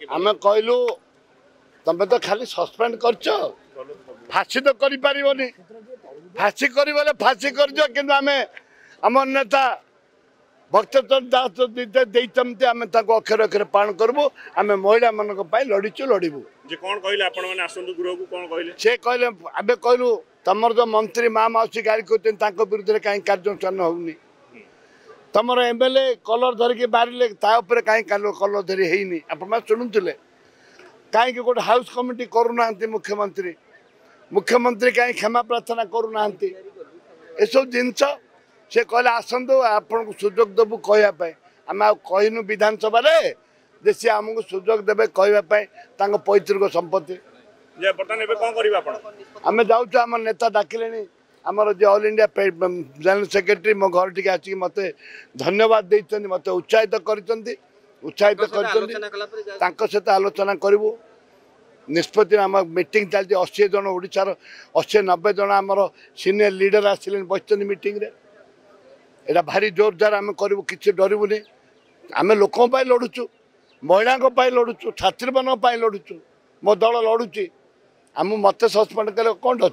आम कहलु तुम तो खाली सस्पेंड कर फाँसी तो करी फाँसी कर फाँसी कर आम आम नेता भक्तचंद दास आम अक्षर अक्षर पालन करूँ आम महिला मान लड़ीचु लड़बू कौन कहले आपण माने आसंतु गृह को कौन कहले से कहले आबे कहलु तमर जो मंत्री माँ मौसी गाड़ी कर विरुद्ध कहीं कार्यानुष्ठान होनी तुम एमएलए कलर धरिकी मारे कहीं कलर धरी है आप शुणुले कहीं गोटे हाउस कमिटी करूना मुख्यमंत्री मुख्यमंत्री कहीं क्षमा प्रार्थना करूना एसब जिनस से कहले आसतु आपन को सुजोग देवु कहवाई आम कहनु विधानसभा जे सी आमको सुजोग देवे कहवाई पैतृक संपत्ति आम जाऊँ आम नेता डाकिले आमर जो ऑल इंडिया जनरल सेक्रेटरी मो घर टी आसिक मत धन्यवाद देते मत उत्साहित सहित आलोचना करूँ निष्पत्ति आम मीटिंग चलती 80 जन ओडार 80-90 जन आमर सीनियर लीडर आसिले बसते मीटिंग रे एटा भारी जोरदार आम करूँ कि डरबुनि आम लोकों लड़ुचु महिला लड़ुचु छात्री मान लड़ुचु मो दल लड़ुची आम मत सस्पेंड कले कौन डर